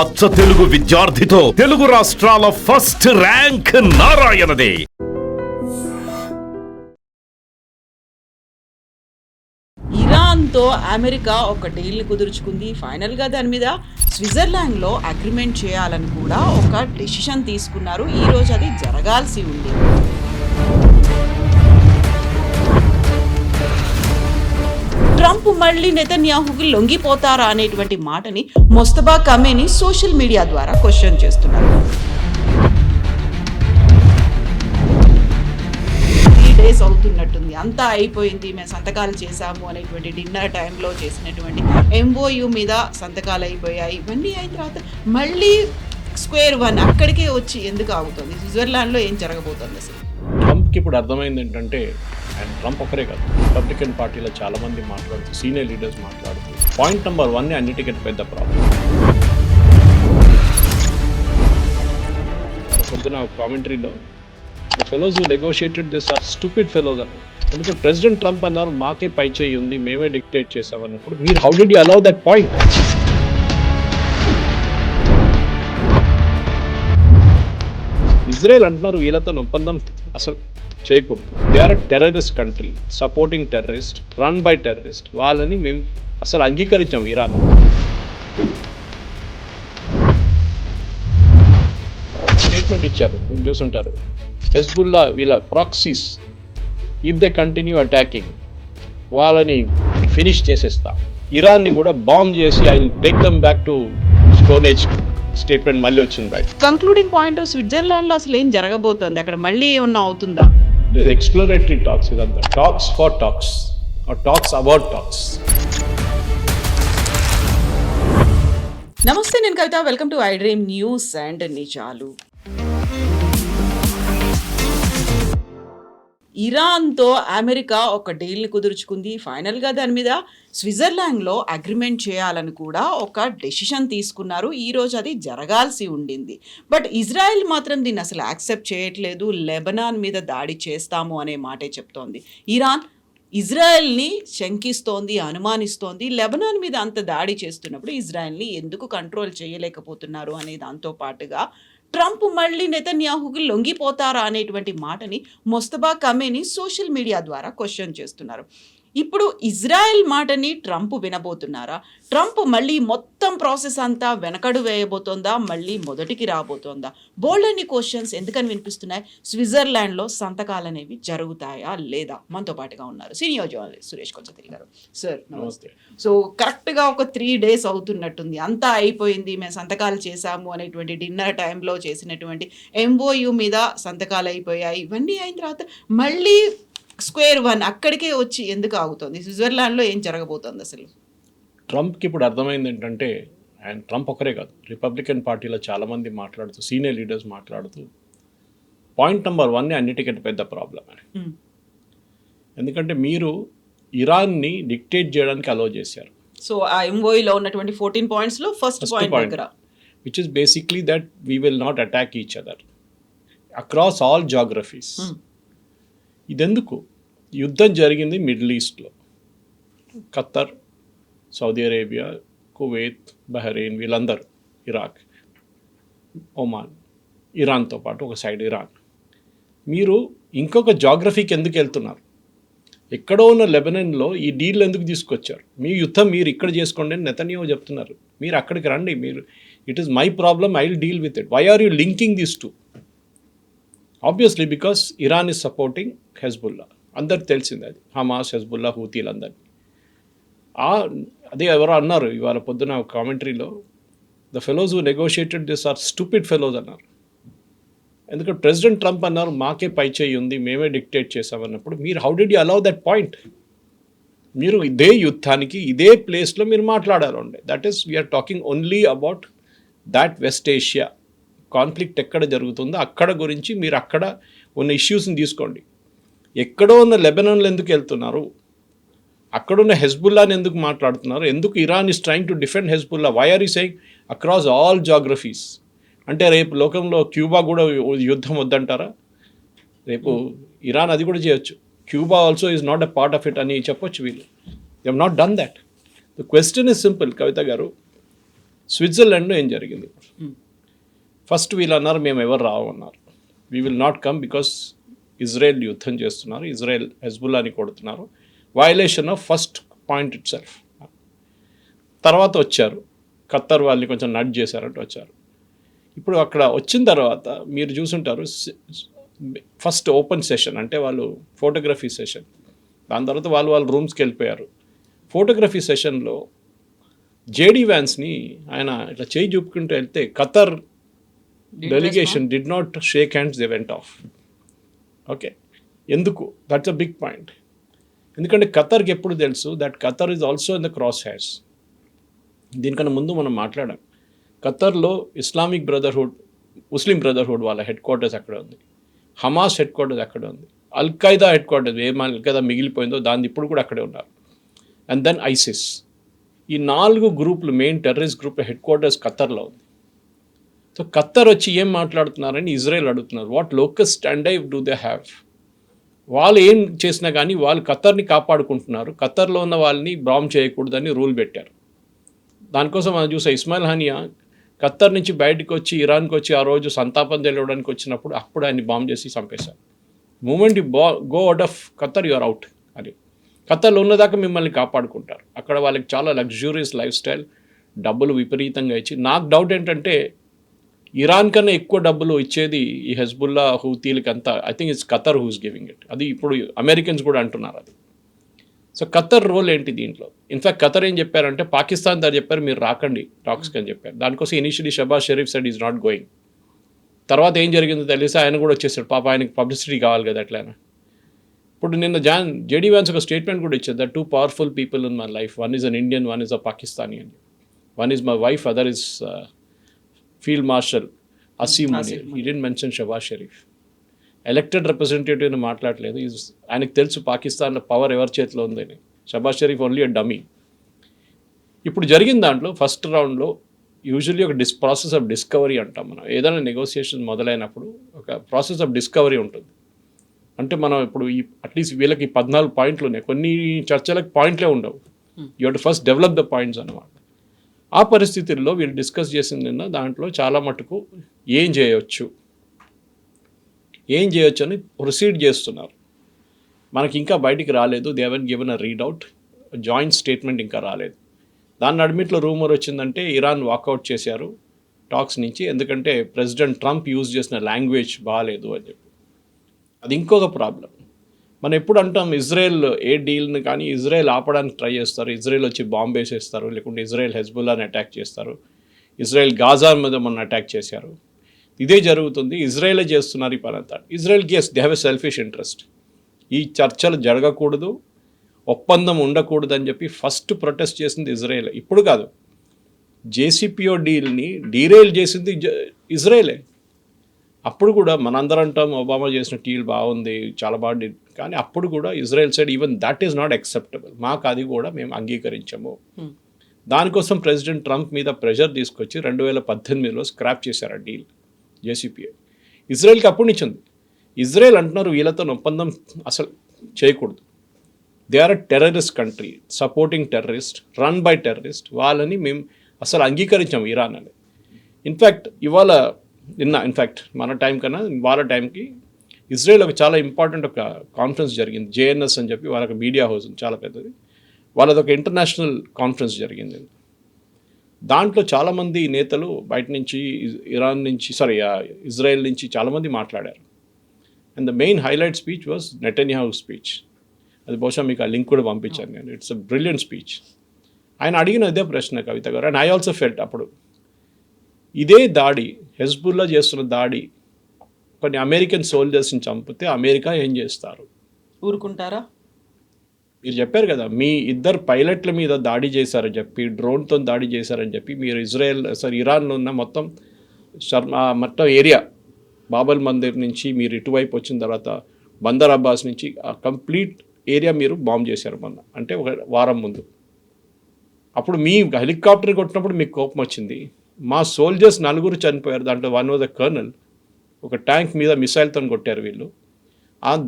అచ్చ తెలుగు విద్యార్థితో తెలుగు రాష్ట్రాల first rank నారాయణదే. ఇరాన్తో America ఒక డీల్ని కుదుర్చుకుంది. ఫైనల్గా దాని మీద స్విట్జర్లాండ్లో అగ్రిమెంట్ చేయాలని కూడా ఒక డెసిషన్ తీసుకున్నారు. ఈరోజు అది జరగాల్సి ఉంది. ట్రంప్ మళ్ళీ నెతన్యాహుకి లొంగిపోతారా అనేటువంటి మాటని మొస్తబా కమేని సోషల్ మీడియా ద్వారా క్వశ్చన్ చేస్తున్నారు. 3 days అవుతున్నట్టుంది, అంతా అయిపోయింది, మేము సంతకాలు చేశాము అనేటువంటి డిన్నర్ టైంలో చేసినటువంటి MOU మీద సంతకాలు అయిపోయాయి. ఇవన్నీ అయిన తర్వాత మళ్ళీ స్క్వేర్ వన్ అక్కడికే వచ్చి ఎందుకు ఆగుతుంది? స్విట్జర్లాండ్లో ఏం జరగబోతుంది అసలు? ట్రంప్కి ఇప్పుడు అర్థమైంది ఏంటంటే, అండ్ ట్రంప్ ఒకరే కాదు, రిపబ్లికన్ పార్టీలో చాలామంది మాట్లాడుతూ, సీనియర్ లీడర్స్ మాట్లాడుతూ, పాయింట్ నెంబర్ 1 అన్నిటికంటే పెద్ద ప్రాబ్లం. పొద్దున కామెంటరీలో the fellows who negotiated this are stupid fellows అన్నారు. ఎందుకంటే ప్రెసిడెంట్ ట్రంప్ అన్నారు మాకే పై చేయి ఉంది, మేమే డిక్టేట్ చేసామన్నప్పుడు మీరు how did you allow that point? Israel అంటున్నారు వీళ్ళతో ఒప్పందం అసలు చేయకూడదు. They are terrorist country, supporting terrorist, run by terrorist. వాళ్ళని మేము అసలు అంగీకరించాం. ఇరాన్ స్టేట్మెంట్ ఇచ్చారు, మీరు చూసుంటారు. హెజ్బుల్లా వీళ్ళ proxies, if they continue attacking వాళ్ళని ఫినిష్ చేసేస్తాం. ఇరాన్ని కూడా బాంబ్ చేసి I will take them back to stone age statement మళ్ళీ వచ్చింది బయట. కంక్లూడింగ్ పాయింట్, స్విట్జర్లాండ్లో అసలు ఏం జరగబోతోంది? అక్కడ మళ్ళీ ఏమన్నా అవుతుందా? ఎక్స్ప్లోరేటరీ టాక్స్, ఇదంతా talks for talks or talks about talks. నమస్తే, నేను Kavitha. Welcome to I dream news and నిజాలు. ఇరాన్తో అమెరికా ఒక డీల్ని కుదుర్చుకుంది. ఫైనల్గా దాని మీద స్విట్జర్లాండ్లో అగ్రిమెంట్ చేయాలని కూడా ఒక డెసిషన్ తీసుకున్నారు. ఈరోజు అది జరగాల్సి ఉండింది. బట్ ఇజ్రాయెల్ మాత్రం దీన్ని అసలు యాక్సెప్ట్ చేయట్లేదు. లెబనాన్ మీద దాడి చేస్తాము అనే మాటే చెప్తోంది. ఇరాన్ ఇజ్రాయెల్ని శంకిస్తోంది, అనుమానిస్తోంది. లెబనాన్ మీద అంత దాడి చేస్తున్నప్పుడు ఇజ్రాయెల్ని ఎందుకు కంట్రోల్ చేయలేకపోతున్నారు అనే దాంతో పాటుగా ట్రంప్ మళ్ళీ నెతన్యాహుకి లొంగిపోతారా అనేటువంటి మాటని మొస్తబా కమేని సోషల్ మీడియా ద్వారా క్వశ్చన్ చేస్తున్నారు. ఇప్పుడు ఇజ్రాయెల్ మాటని ట్రంప్ వినబోతున్నారా? ట్రంప్ మళ్ళీ మొత్తం ప్రాసెస్ అంతా వెనకడు వేయబోతోందా? మళ్ళీ మొదటికి రాబోతోందా? బోల్డ్ అన్ని క్వశ్చన్స్ ఎందుకని వినిపిస్తున్నాయి? స్విట్జర్లాండ్లో సంతకాలు అనేవి జరుగుతాయా లేదా? మనతో పాటుగా ఉన్నారు సీనియర్ జర్నలిస్ట్ సురేష్ కొంచతిరి గారు. సార్ నమస్తే. సో కరెక్ట్గా ఒక 3 days అవుతున్నట్టుంది, అంతా అయిపోయింది, మేము సంతకాలు చేశాము అనేటువంటి డిన్నర్ టైంలో చేసినటువంటి MOU మీద సంతకాలు అయిపోయాయి. ఇవన్నీ అయిన తర్వాత మళ్ళీ స్క్వేర్ వన్ అక్కడికే వచ్చి ఎందుకు ఆగుతుంది? స్విట్జర్లాండ్లో ఏం జరగబోతుంది అసలు? ట్రంప్కి ఇప్పుడు అర్థమైంది ఏంటంటే, అండ్ ట్రంప్ ఒకరే కాదు, రిపబ్లికన్ పార్టీలో చాలామంది మాట్లాడుతూ, సీనియర్ లీడర్స్ మాట్లాడుతూ, పాయింట్ నెంబర్ 1 అన్నిటికంటే పెద్ద ప్రాబ్లం అని. ఎందుకంటే మీరు ఇరాన్ని డిక్టేట్ చేయడానికి అలో చేశారు. సో ఆ MOUలో ఉన్నటువంటి 14 pointsలో ఫస్ట్ పాయింట్ దగ్గర, which is basically that we will not attack each other across all geographies. ఇదెందుకు? యుద్ధం జరిగింది మిడిల్ ఈస్ట్లో, Qatar, Saudi Arabia, Kuwait, Bahrain, వీళ్ళందరూ, ఇరాక్, ఒమాన్, ఇరాన్తో పాటు ఒక సైడ్ ఇరాన్. మీరు ఇంకొక జాగ్రఫీకి ఎందుకు వెళ్తున్నారు? ఎక్కడో ఉన్న లెబనాన్లో ఈ డీల్ ఎందుకు తీసుకొచ్చారు? మీ యుద్ధం మీరు ఇక్కడ చేసుకోండి అని నెతన్యాహు చెప్తున్నారు. మీరు అక్కడికి రండి, మీరు it is my problem, I will deal with it. Why are you linking this to? Obviously because Iran is supporting Hezbollah. అందరికి తెలిసింది అది, హమాస్, హెజ్బుల్లా, హూతీలందరినీ. అదే ఎవరో అన్నారు ఇవాళ పొద్దున కామెంటరీలో, the fellows who negotiated this are stupid fellows అన్నారు. ఎందుకంటే ప్రెసిడెంట్ ట్రంప్ అన్నారు మాకే పై చేయి ఉంది, మేమే డిక్టేట్ చేసామన్నప్పుడు మీరు how did you allow that point? మీరు ఇదే యుద్ధానికి ఇదే ప్లేస్లో మీరు మాట్లాడారు ఉండే. That is we're talking only about that West Asia conflict ఎక్కడ జరుగుతుందో అక్కడ గురించి మీరు అక్కడ ఉన్న ఇష్యూస్ని తీసుకోండి. ఎక్కడో ఉన్న లెబనాన్లో ఎందుకు వెళ్తున్నారు? అక్కడున్న హెజ్బుల్లాని ఎందుకు మాట్లాడుతున్నారు? ఎందుకు Iran is trying to defend Hezbollah? Why are you saying across all geographies? అంటే రేపు లోకంలో క్యూబా కూడా యుద్ధం వద్దంటారా? రేపు ఇరాన్ అది కూడా చేయొచ్చు. Cuba also is not a part of it అని చెప్పొచ్చు వీళ్ళు. They have not done that. The question is simple Kavitha గారు. స్విట్జర్లాండ్లో ఏం జరిగింది? ఫస్ట్ వీళ్ళు అన్నారు మేము ఎవరు రావు అన్నారు. We will not come because Israel యుద్ధం చేస్తున్నారు, ఇజ్రాయెల్ హెజ్బుల్లాని కొడుతున్నారు, violation of first point it self. తర్వాత వచ్చారు, ఖత్తర్ వాళ్ళని కొంచెం నడ్ చేశారంటే వచ్చారు. ఇప్పుడు అక్కడ వచ్చిన తర్వాత మీరు చూసుంటారు, ఫస్ట్ ఓపెన్ సెషన్ అంటే వాళ్ళు ఫోటోగ్రఫీ సెషన్, దాని తర్వాత వాళ్ళు రూమ్స్కి వెళ్ళిపోయారు. ఫోటోగ్రఫీ సెషన్లో జేడీ వ్యాన్స్ని ఆయన ఇట్లా చేయి చూపుకుంటూ వెళ్తే Qatar delegation did not shake hands, they went off. Okay, ఎందుకు? That's a big point. ఎందుకంటే ఖత్తర్కి ఎప్పుడు తెలుసు that Qatar is also in the crosshairs. దీనికన్నా ముందు మనం మాట్లాడాం, ఖత్తర్లో ఇస్లామిక్ బ్రదర్హుడ్, ముస్లిం బ్రదర్హుడ్ వాళ్ళ హెడ్ క్వార్టర్స్ అక్కడ ఉంది, హమాస్ హెడ్ క్వార్టర్స్ అక్కడ ఉంది, అల్ఖైదా హెడ్ క్వార్టర్స్ ఏం అల్ఖైదా మిగిలిపోయిందో దాన్ని ఇప్పుడు కూడా అక్కడే ఉన్నారు, అండ్ దెన్ ఐసిస్. ఈ 4 గ్రూపులు, main terrorist group headquarters ఖత్తర్లో ఉంది. సో ఖత్తర్ వచ్చి ఏం మాట్లాడుతున్నారని ఇజ్రాయెల్ అడుగుతున్నారు, what local standard do they have? వాళ్ళు ఏం చేసినా కానీ వాళ్ళు ఖత్తర్ని కాపాడుకుంటున్నారు, ఖత్తర్లో ఉన్న వాళ్ళని బాంబ్ చేయకూడదని రూల్ పెట్టారు. దానికోసం మనం చూసా, ఇస్మాయిల్ హనియా ఖత్తర్ నుంచి బయటకు వచ్చి ఇరాన్కి వచ్చి ఆ రోజు సంతాపం తెలియడానికి వచ్చినప్పుడు అప్పుడు ఆయన్ని బాంబ్ చేసి చంపేశారు. Moment you go out of Qatar, you're out అని. ఖత్తర్లో ఉన్నదాకా మిమ్మల్ని కాపాడుకుంటారు. అక్కడ వాళ్ళకి చాలా లగ్జూరియస్ లైఫ్ స్టైల్, డబ్బులు విపరీతంగా ఇచ్చి. నాకు డౌట్ ఏంటంటే ఇరాన్ కన్నా ఎక్కువ డబ్బులు ఇచ్చేది ఈ హెజ్బుల్లా హూతీలకి అంతా. I think it's Qatar who's giving it. అది ఇప్పుడు అమెరికన్స్ కూడా అంటున్నారు అది. సో ఖత్తర్ రోల్ ఏంటి దీంట్లో? ఇన్ఫ్యాక్ట్ ఖత్తర్ ఏం చెప్పారంటే పాకిస్తాన్ దాన్ని చెప్పారు మీరు రాకండి టాక్స్కి అని చెప్పారు. దానికోసం initially Shahbaz Sharif said is not going. తర్వాత ఏం జరిగిందో తెలిసి ఆయన కూడా వచ్చేసాడు, పాప ఆయనకి పబ్లిసిటీ కావాలి కదా ఎట్లయినా. ఇప్పుడు నిన్న జేడీ వ్యాన్స్ ఒక స్టేట్మెంట్ కూడా ఇచ్చారు, the 2 powerful people in my life, one is an Indian, one is a Pakistani అని. One is my wife, other is field marshal Asim Munir. He didn't mention Shahbaz Sharif. Elected రిప్రజెంటేటివ్ని మాట్లాడలేదు. ఆయనకు తెలుసు పాకిస్తాన్లో పవర్ ఎవరి చేతిలో ఉందని. Shahbaz Sharif only a dummy. ఇప్పుడు జరిగిన దాంట్లో ఫస్ట్ రౌండ్లో యూజువల్లీ ఒక ప్రాసెస్ ఆఫ్ డిస్కవరీ అంటాం మనం. ఏదైనా నెగోసియేషన్ మొదలైనప్పుడు ఒక ప్రాసెస్ ఆఫ్ డిస్కవరీ ఉంటుంది. అంటే మనం ఇప్పుడు ఈ అట్లీస్ట్ వీళ్ళకి 14 పాయింట్లు ఉన్నాయి, కొన్ని చర్చలకు పాయింట్లే ఉండవు. You have to first develop the points అన్నమాట. ఆ పరిస్థితుల్లో వీళ్ళు డిస్కస్ చేసింది నిన్న దాంట్లో చాలా మటుకు ఏం చేయొచ్చు అని ప్రొసీడ్ చేస్తున్నారు. మనకి ఇంకా బయటికి రాలేదు, they haven't given a read out, joint statement ఇంకా రాలేదు. దాని అడ్మిట్లో రూమర్ వచ్చిందంటే ఇరాన్ వాకౌట్ చేశారు టాక్స్ నుంచి, ఎందుకంటే ప్రెసిడెంట్ ట్రంప్ యూజ్ చేసిన లాంగ్వేజ్ బాగాలేదు అని చెప్పి. అది ఇంకొక ప్రాబ్లం. మనం ఎప్పుడు అంటాం ఇజ్రాయెల్ ఏ డీల్ని కానీ ఇజ్రాయెల్ ఆపడానికి ట్రై చేస్తారు, ఇజ్రాయెల్ వచ్చి బాంబ్ వేసేస్తారు, లేకుంటే ఇజ్రాయెల్ హెజ్బుల్లాని అటాక్ చేస్తారు, ఇజ్రాయెల్ గాజా మీద మొన్న అటాక్ చేశారు. ఇదే జరుగుతుంది, ఇజ్రాయెలే చేస్తున్నారు ఈ పని అంతా. ఇజ్రాయెల్కి as they have a selfish interest. ఈ చర్చలు జరగకూడదు, ఒప్పందం ఉండకూడదు అని చెప్పి ఫస్ట్ ప్రొటెస్ట్ చేసింది ఇజ్రాయెల్. ఇప్పుడు కాదు, జేసీపీఓ డీల్ని డీరైల్ చేసింది ఇజ్రాయెలే. అప్పుడు కూడా మనందరం అంటాం ఒబామా చేసిన డీల్ బాగుంది, చాలా బాగా డీల్, కానీ అప్పుడు కూడా Israel side even that is not acceptable, మాకు అది కూడా మేము అంగీకరించము. దానికోసం ప్రెసిడెంట్ ట్రంప్ మీద ప్రెషర్ తీసుకొచ్చి 2018లో స్క్రాప్ చేశారు ఆ డీల్ జేసీపీఏ. ఇజ్రాయెల్కి అప్పుడు నుంచి ఉంది. ఇజ్రాయెల్ అంటున్నారు వీళ్ళతో ఒప్పందం అసలు చేయకూడదు, they are a terrorist country supporting terrorist, run by terrorist, వాళ్ళని మేము అసలు అంగీకరించాము ఇరాన్ అని. ఇన్ఫ్యాక్ట్ ఇన్ఫ్యాక్ట్ మన టైం కన్నా వాళ్ళ టైంకి ఇజ్రాయెల్ ఒక చాలా ఇంపార్టెంట్ ఒక కాన్ఫరెన్స్ జరిగింది, జేఎన్ఎస్ అని చెప్పి వాళ్ళకి మీడియా హౌస్ చాలా పెద్దది, వాళ్ళది ఒక ఇంటర్నేషనల్ కాన్ఫరెన్స్ జరిగింది. దాంట్లో చాలామంది నేతలు బయట నుంచి ఇజ్రాయెల్ నుంచి చాలామంది మాట్లాడారు. And the main highlight speech was Netanyahu speech. అది బహుశా మీకు ఆ లింక్ కూడా పంపించాను నేను. It's a brilliant speech. ఆయన అడిగిన ఇదే ప్రశ్న కవిత గారు, అండ్ ఐ ఆల్సో ఫెల్ట్ అప్పుడు ఇదే దాడి, హెజ్బుల్లా చేస్తున్న దాడి కొన్ని అమెరికన్ సోల్జర్స్ని చంపితే అమెరికా ఏం చేస్తారు? ఊరుకుంటారా? మీరు చెప్పారు కదా, మీ 2 పైలట్ల మీద దాడి చేశారని చెప్పి, డ్రోన్తో దాడి చేశారని చెప్పి, మీరు ఇరాన్లో ఉన్న మొత్తం ఏరియా బాబల్ మందిర్ నుంచి మీరు ఇటువైపు వచ్చిన తర్వాత బందర్ అబ్బాస్ నుంచి ఆ కంప్లీట్ ఏరియా మీరు బాంబ్ చేశారు మొన్న, అంటే ఒక వారం ముందు. అప్పుడు మీ హెలికాప్టర్ కొట్టినప్పుడు మీకు కోపం వచ్చింది. మా సోల్జర్స్ 4 చనిపోయారు, దాంట్లో 1 వాజ్ ద కర్నల్. ఒక ట్యాంక్ మీద మిసైల్తో కొట్టారు వీళ్ళు,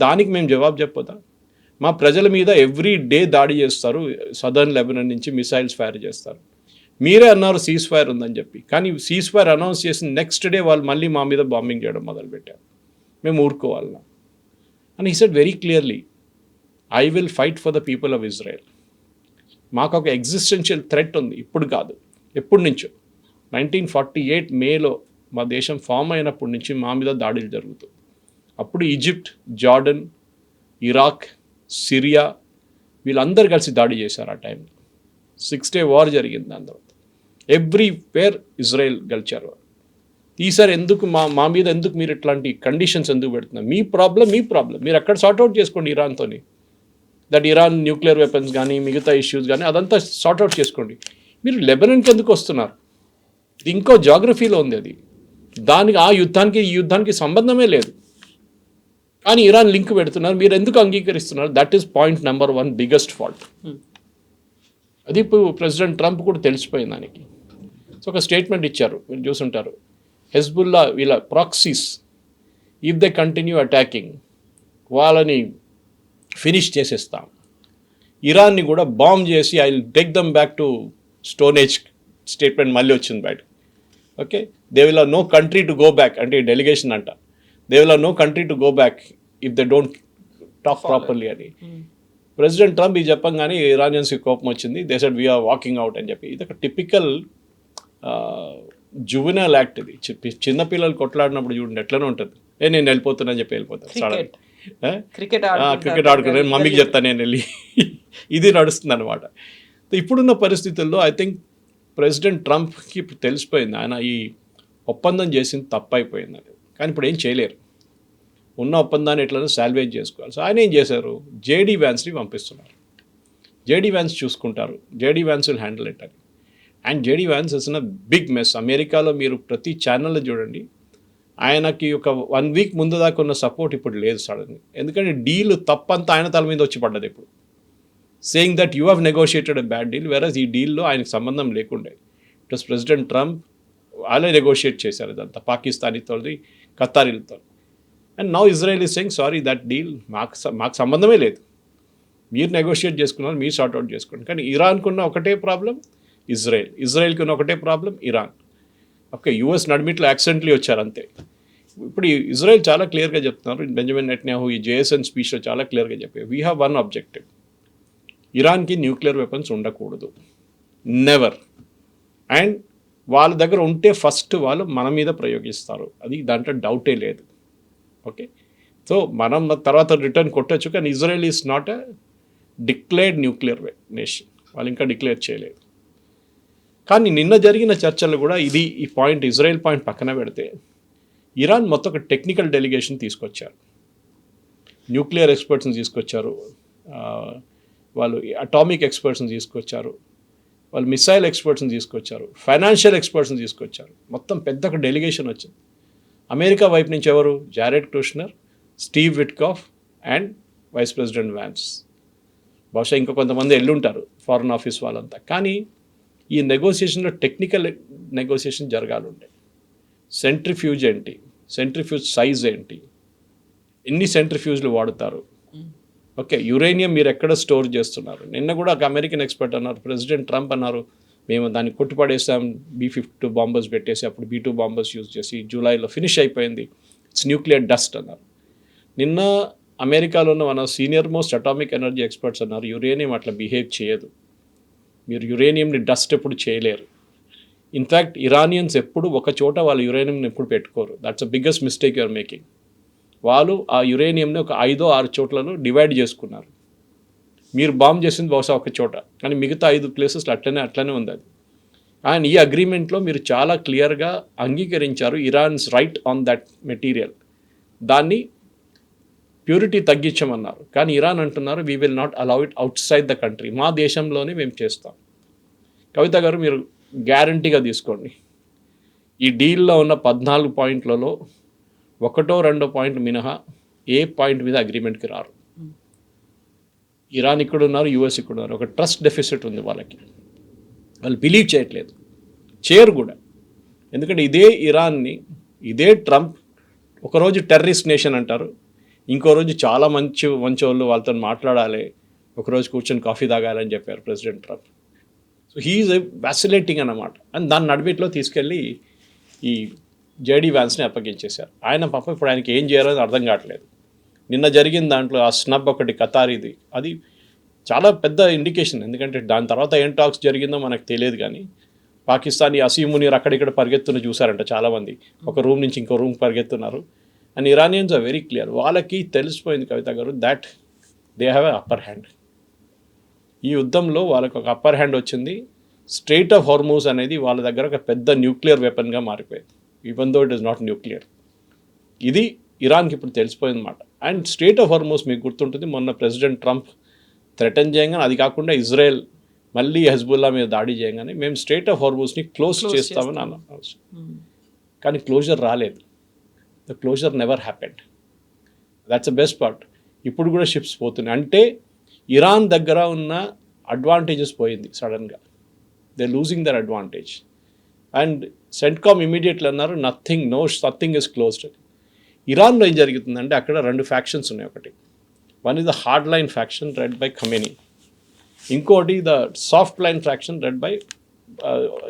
దానికి మేము జవాబు చెప్పదా? మా ప్రజల మీద ఎవ్రీ డే దాడి చేస్తారు, సదర్న్ లెబనాన్ నుంచి మిసైల్స్ ఫైర్ చేస్తారు. మీరే అన్నారు సీజ్ ఫైర్ ఉందని చెప్పి, కానీ సీజ్ ఫైర్ అనౌన్స్ చేసిన నెక్స్ట్ డే వాళ్ళు మళ్ళీ మా మీద బాంబింగ్ చేయడం మొదలుపెట్టారు. మేము ఊరుకోవాలన్నా. And he said very clearly, I will fight for the people of Israel. మాకు ఒక ఎగ్జిస్టెన్షియల్ థ్రెట్ ఉంది, ఇప్పుడు కాదు, ఎప్పటి నుంచో 1948 మేలో మా దేశం ఫామ్ అయినప్పటి నుంచి మా మీద దాడులు జరుగుతుంది. అప్పుడు ఈజిప్ట్, జార్డన్, ఇరాక్, సిరియా వీళ్ళందరూ కలిసి దాడి చేశారు. ఆ టైంలో 6 Day వార్ జరిగింది. దాని తర్వాత ఎవ్రీవేర్ ఇజ్రాయెల్ గెలిచారు. ఈసారి ఎందుకు మా మీద ఎందుకు మీరు ఇట్లాంటి కండిషన్స్ ఎందుకు పెడుతున్నారు? మీ ప్రాబ్లం మీరు ఎక్కడ సార్ట్అవుట్ చేసుకోండి ఇరాన్తోని. దట్ ఇరాన్ న్యూక్లియర్ వెపన్స్ కానీ మిగతా ఇష్యూస్ కానీ అదంతా సార్ట్అవుట్ చేసుకోండి. మీరు లెబనాన్కి ఎందుకు వస్తున్నారు? ఇది ఇంకో జాగ్రఫీలో ఉంది. అది దానికి ఆ యుద్ధానికి ఈ యుద్ధానికి సంబంధమే లేదు, కానీ ఇరాన్ లింక్ పెడుతున్నారు. మీరు ఎందుకు అంగీకరిస్తున్నారు? That is point number 1 biggest fault. అది ఇప్పుడు ప్రెసిడెంట్ ట్రంప్ కూడా తెలిసిపోయింది దానికి. సో ఒక స్టేట్మెంట్ ఇచ్చారు, మీరు చూసుంటారు. హెజ్బుల్లా వీళ్ళ proxies if they continue attacking, వాళ్ళని ఫినిష్ చేసేస్తాం. ఇరాన్ని కూడా బాంబ్ చేసి I will take them back to stone age statement మళ్ళీ వచ్చింది బయట. Okay, they will have no country to go back అంటే డెలిగేషన్ అంట. They will have no country to go back if they don't talk properly అని. President Trump ఈ చెప్పంగానే ఇరానియన్స్కి కోపం వచ్చింది. They said we're walking out అని చెప్పి. ఇది ఒక టిపికల్ జువెనల్ యాక్ట్. ఇది చిన్నపిల్లలు కొట్లాడినప్పుడు చూడండి ఎట్లనే ఉంటుంది. నేను వెళ్ళిపోతున్నా అని చెప్పి వెళ్ళిపోతాను. క్రికెట్ ఆడుకున్నాను, మమ్మీకి చెప్తాను నేను వెళ్ళి. ఇది నడుస్తుంది అనమాట. ఇప్పుడున్న పరిస్థితుల్లో ఐ థింక్ ప్రెసిడెంట్ ట్రంప్కి తెలిసిపోయింది ఆయన ఈ ఒప్పందం చేసింది తప్పైపోయింది అని. కానీ ఇప్పుడు ఏం చేయలేరు. ఉన్న ఒప్పందాన్ని ఎట్లనో సాల్వేజ్ చేసుకోవాలి. సో ఆయన ఏం చేశారు, జేడీ వ్యాన్స్ని పంపిస్తున్నారు. జేడీ వ్యాన్స్ చూసుకుంటారు, JD Vance will handle it అని. And JD Vance is in a big mess. అమెరికాలో మీరు ప్రతి ఛానల్లో చూడండి, ఆయనకి ఒక 1 week ముందు దాకా ఉన్న సపోర్ట్ ఇప్పుడు లేదు సడన్గా. ఎందుకంటే డీల్ తప్పంతా ఆయన తల మీద వచ్చి పడ్డది ఇప్పుడు. Saying that you have negotiated a bad deal, versus ఈ డీల్లో ఆయనకు సంబంధం లేకుండే. ఇట్ వాస్ ప్రెసిడెంట్ ట్రంప్, వాళ్ళే నెగోషియేట్ చేశారు ఇదంతా పాకిస్తానీతో, ఖతారీలతో. And now Israel is saying sorry that deal మాకు సంబంధమే లేదు, మీరు నెగోషియేట్ చేసుకున్నారు, మీరు సార్ట్అవుట్ చేసుకోండి. కానీ ఇరాన్కు ఉన్న ఒకటే ప్రాబ్లం ఇజ్రాయెల్కి ఉన్న ఒకటే ప్రాబ్లం ఇరాన్. ఓకే, యూఎస్ నడిమిట్లో యాక్సిడెంట్లీ వచ్చారు అంతే. ఇప్పుడు ఇజ్రాయెల్ చాలా క్లియర్గా చెప్తున్నారు. బెంజమిన్ నెటన్యాహు ఈ జేఎస్ఎన్ స్పీచ్లో చాలా క్లియర్గా చెప్పారు, వీ హ్యావ్ 1 objective, ఇరాన్కి న్యూక్లియర్ వెపన్స్ ఉండకూడదు, నెవర్. అండ్ వాళ్ళ దగ్గర ఉంటే ఫస్ట్ వాళ్ళు మన మీద ప్రయోగిస్తారు, అది దాంట్లో డౌటే లేదు. ఓకే, సో మనం తర్వాత రిటర్న్ కొట్టచ్చు. కానీ Israel is not a declared nuclear nation, వాళ్ళు ఇంకా డిక్లేర్ చేయలేదు. కానీ నిన్న జరిగిన చర్చలు కూడా ఈ పాయింట్, ఇజ్రాయెల్ పాయింట్ పక్కన పెడితే, ఇరాన్ మొత్తం ఒక టెక్నికల్ డెలిగేషన్ తీసుకొచ్చారు, న్యూక్లియర్ ఎక్స్పర్ట్స్ని తీసుకొచ్చారు, వాళ్ళు అటామిక్ ఎక్స్పర్ట్స్ని తీసుకొచ్చారు, వాళ్ళు మిసైల్ ఎక్స్పర్ట్స్ని తీసుకొచ్చారు, ఫైనాన్షియల్ ఎక్స్పర్ట్స్ని తీసుకొచ్చారు. మొత్తం పెద్ద ఒక డెలిగేషన్ వచ్చింది. అమెరికా వైపు నుంచి ఎవరు, Jared Kushner, Steve Witkoff and vice president Vance. బహుశా ఇంకా కొంతమంది వెళ్ళుంటారు ఫారెన్ ఆఫీస్ వాళ్ళంతా. కానీ ఈ నెగోసియేషన్లో టెక్నికల్ నెగోసియేషన్ జరగాలంటే సెంట్రిఫ్యూజ్ ఏంటి, సెంట్రిఫ్యూజ్ సైజ్ ఏంటి, ఎన్ని సెంట్రిఫ్యూజ్లు వాడతారు, ఓకే, యురేనియం మీరు ఎక్కడ స్టోర్ చేస్తున్నారు. నిన్న కూడా ఒక అమెరికన్ ఎక్స్పర్ట్ అన్నారు, ప్రెసిడెంట్ ట్రంప్ అన్నారు మేము దాన్ని కొట్టుపడేసాం, B-52 బాంబర్స్ పెట్టేసి అప్పుడు B-2 బాంబర్స్ యూజ్ చేసి జూలైలో ఫినిష్ అయిపోయింది, ఇట్స్ న్యూక్లియర్ డస్ట్ అన్నారు. నిన్న అమెరికాలో ఉన్న మన senior most atomic energy experts అన్నారు యురేనియం అట్లా బిహేవ్ చేయదు, మీరు యురేనియంని డస్ట్ ఎప్పుడు చేయలేరు. ఇన్ఫ్యాక్ట్ ఇరానియన్స్ ఎప్పుడు ఒక చోట వాళ్ళు యురేనియంని ఎప్పుడు పెట్టుకోరు, that's a biggest mistake you're making. వాళ్ళు ఆ యురేనియంని ఒక 5-6 చోట్లలో డివైడ్ చేసుకున్నారు. మీరు బాంబ్ చేసింది బహుశా ఒక చోట, కానీ మిగతా 5 ప్లేసెస్లో అట్లనే ఉంది అది. అండ్ ఈ అగ్రిమెంట్లో మీరు చాలా క్లియర్గా అంగీకరించారు Iran's right on that material, దాన్ని ప్యూరిటీ తగ్గించమన్నారు. కానీ ఇరాన్ అంటున్నారు we will not allow it out side the country, మా దేశంలోనే మేము చేస్తాం. కవిత గారు మీరు గ్యారంటీగా తీసుకోండి, ఈ డీల్లో ఉన్న 14 పాయింట్లలో 1-2 పాయింట్ మినహా ఏ పాయింట్ మీద అగ్రిమెంట్కి రారు. ఇరాన్ ఇక్కడ ఉన్నారు, యూఎస్ ఇక్కడ ఉన్నారు, ఒక ట్రస్ట్ డెఫిసిట్ ఉంది వాళ్ళకి, వాళ్ళు బిలీవ్ చేయట్లేదు, చేయరు కూడా. ఎందుకంటే ఇదే ఇరాన్ని ఇదే ట్రంప్ ఒకరోజు టెర్రరిస్ట్ నేషన్ అంటారు, ఇంకో రోజు చాలా మంచి వాళ్ళు వాళ్ళతో మాట్లాడాలి, ఒకరోజు కూర్చొని కాఫీ తాగాలని చెప్పారు president Trump. So he's vacillating అన్నమాట. అండ్ దాన్ని నడిబిట్లో తీసుకెళ్ళి ఈ జేడీ వ్యాన్స్ని అప్పగించేశారు. ఆయన పాపం ఇప్పుడు ఆయనకి ఏం చేయాలో అర్థం కావట్లేదు. నిన్న జరిగిన దాంట్లో ఆ స్నబ్ ఒకటి ఖతారీది, అది చాలా పెద్ద ఇండికేషన్. ఎందుకంటే దాని తర్వాత ఏం టాక్స్ జరిగిందో మనకు తెలియదు, కానీ పాకిస్తానీ అసీమ్ మునీర్ అక్కడిక్కడ పరిగెత్తున్న చూసారంట చాలామంది, ఒక రూమ్ నుంచి ఇంకో రూమ్ పరిగెత్తున్నారు. And Iranians are very clear, వాళ్ళకి తెలిసిపోయింది కవిత గారు that they have an upper hand. ఈ యుద్ధంలో వాళ్ళకి ఒక అప్పర్ హ్యాండ్ వచ్చింది. స్ట్రెయిట్ ఆఫ్ హార్మూజ్ అనేది వాళ్ళ దగ్గర ఒక పెద్ద న్యూక్లియర్ వెపన్గా మారిపోయింది, even though it is not nuclear. ఇది ఇరాన్కి ఇప్పుడు తెలిసిపోయింది అన్నమాట. అండ్ స్ట్రెయిట్ ఆఫ్ హార్మూజ్ మీకు గుర్తుంటుంది, మొన్న ప్రెసిడెంట్ ట్రంప్ థ్రెటన్ చేయగానే, అది కాకుండా ఇజ్రాయెల్ మళ్ళీ హెజ్బుల్లా మీద దాడి చేయగానే మేము స్ట్రెయిట్ ఆఫ్ హార్మూజ్ని క్లోజ్ చేస్తామని అన్నాం. కానీ క్లోజర్ రాలేదు. The closure never happened. That's the best part. ఇప్పుడు కూడా షిప్స్ పోతున్నాయి. అంటే ఇరాన్ దగ్గర ఉన్న అడ్వాంటేజెస్ పోయింది సడన్గా. They losing their advantage. And CENTCOM immediately అన్నారు నథింగ్ ఇస్ క్లోజ్డ్. ఇరాన్లో ఏం జరుగుతుందంటే అక్కడ రెండు ఫ్యాక్షన్స్ ఉన్నాయి. ఒకటి one is the hard line faction led by Khamenei, ఇంకోటి the soft line faction led by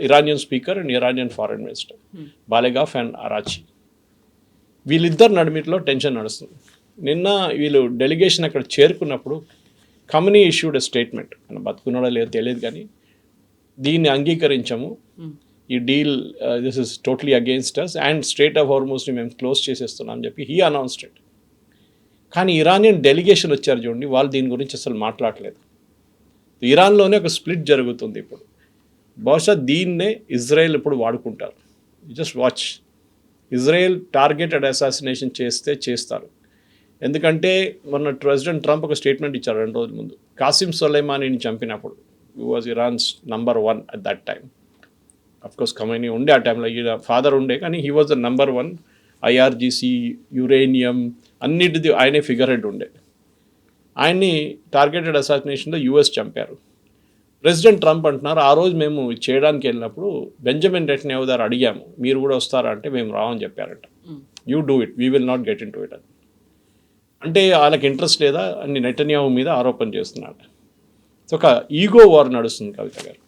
Iranian speaker and Iranian foreign minister Ghalibaf and Araghchi. వీళ్ళిద్దరు నడిమిట్లో టెన్షన్ నడుస్తుంది. నిన్న వీళ్ళు డెలిగేషన్ అక్కడ చేరుకున్నప్పుడు ఖమేనీ ఇష్యూడ్ ఎ స్టేట్మెంట్, ఆయన బతుకున్నాడో లేదో తెలియదు, కానీ దీన్ని అంగీకరించము, ఈ deal this is totally against us and strait of హార్మూజ్ని మేము క్లోజ్ చేసేస్తున్నాం అని చెప్పి హీ అనౌన్స్డ్ ఇట్. కానీ ఇరానియన్ డెలిగేషన్ వచ్చారు చూడండి, వాళ్ళు దీని గురించి అసలు మాట్లాడలేదు. ఇరాన్లోనే ఒక స్ప్లిట్ జరుగుతుంది ఇప్పుడు. బహుశా దీన్నే ఇజ్రాయెల్ ఇప్పుడు వాడుకుంటారు. Just watch. Israel targeted assassination చేస్తారు. ఎందుకంటే మొన్న ప్రెసిడెంట్ ట్రంప్ ఒక స్టేట్మెంట్ ఇచ్చారు 2 రోజుల ముందు. కాసిం సొలైమానీని చంపినప్పుడు he was Iran's number 1 at that time. Of course Khamenei ఉండే ఆ టైంలో, ఈయన ఫాదర్ ఉండే, కానీ he was the number 1. IRGC, uranium అన్నిటిది ఆయనే ఫిగర్ హెడ్ ఉండే. ఆయన్ని టార్గెటెడ్ అసాసినేషన్లో యూఎస్ చంపారు. ప్రెసిడెంట్ ట్రంప్ అంటున్నారు, ఆ రోజు మేము చేయడానికి వెళ్ళినప్పుడు బెంజమిన్ నెటన్యాహు గారు అడిగాము మీరు కూడా వస్తారా అంటే మేము రావని చెప్పారట. You do it, we will not get in to it. అంటే వాళ్ళకి ఇంట్రెస్ట్ లేదా అని నెటన్యాహు మీద ఆరోపణ చేస్తున్నాడు. సో ఒక ఈగో వార్ నడుస్తుంది కవిత గారు.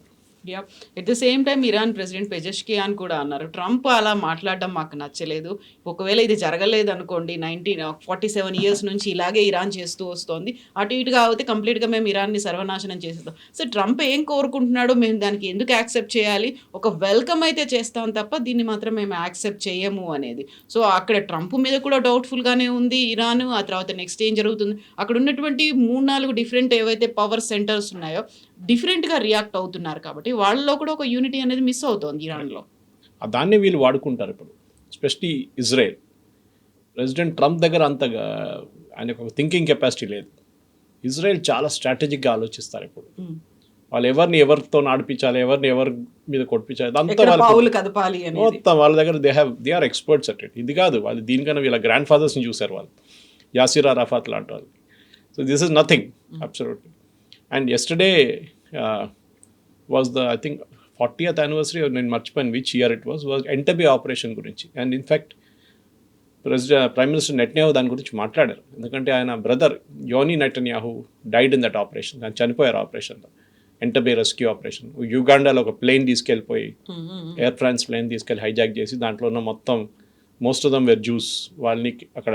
At the same time Iran president Pezeshkian కూడా అన్నారు, ట్రంప్ అలా మాట్లాడడం మాకు నచ్చలేదు, ఒకవేళ ఇది జరగలేదు అనుకోండి 47 ఇయర్స్ నుంచి ఇలాగే ఇరాన్ చేస్తూ వస్తోంది, అటు ఇటుగా అయితే కంప్లీట్గా మేము ఇరాన్ని సర్వనాశనం చేసేస్తాం. సో ట్రంప్ ఏం కోరుకుంటున్నాడో మేము దానికి ఎందుకు యాక్సెప్ట్ చేయాలి, ఒక వెల్కమ్ అయితే చేస్తాం తప్ప దీన్ని మాత్రం మేము యాక్సెప్ట్ చేయము అనేది. సో అక్కడ ట్రంప్ మీద కూడా డౌట్ఫుల్గానే ఉంది ఇరాన్. ఆ తర్వాత నెక్స్ట్ ఏం జరుగుతుంది, అక్కడ ఉన్నటువంటి 3-4 డిఫరెంట్ ఏవైతే పవర్ సెంటర్స్ ఉన్నాయో డిఫరెంట్గా రియాక్ట్ అవుతున్నారు, కాబట్టి వాళ్ళలో కూడా ఒక యూనిటీ అనేది మిస్ అవుతోంది ఇరాన్లో. దాన్ని వీళ్ళు వాడుకుంటారు ఇప్పుడు, ఎస్పెషలీ ఇజ్రాయెల్. ప్రెసిడెంట్ ట్రంప్ దగ్గర అంతగా ఆయనకు ఒక థింకింగ్ కెపాసిటీ లేదు. ఇజ్రాయెల్ చాలా స్ట్రాటజిక్గా ఆలోచిస్తారు ఇప్పుడు. వాళ్ళు ఎవరితో నడిపించాలి, ఎవరి మీద కొట్టించాలి, అంతా మొత్తం వాళ్ళ దగ్గర they are experts at it. ఇది కాదు, వాళ్ళు దీనికన్నా వీళ్ళ గ్రాండ్ ఫాదర్స్ని చూశారు వాళ్ళు, యాసిర్ అరాఫాత్ లాంటి వాళ్ళు. So this is nothing absolutely. And yesterday was the I think 40th anniversary, నేను మర్చిపోయాను which year it was Entebbe operation గురించి. And in fact prime minister Netanyahu దాని గురించి మాట్లాడారు. ఎందుకంటే ఆయన brother Yoni Netanyahu died in that operation, ఆయన చనిపోయారు ఆపరేషన్లో, ఎంటబే రెస్క్యూ ఆపరేషన్. యుగాండాలో ఒక ప్లేన్ తీసుకెళ్ళిపోయి, ఎయిర్ ఫ్రాన్స్ ప్లేన్ తీసుకెళ్ళి హైజాక్ చేసి దాంట్లో ఉన్న most of them were Jews, వాళ్ళని అక్కడ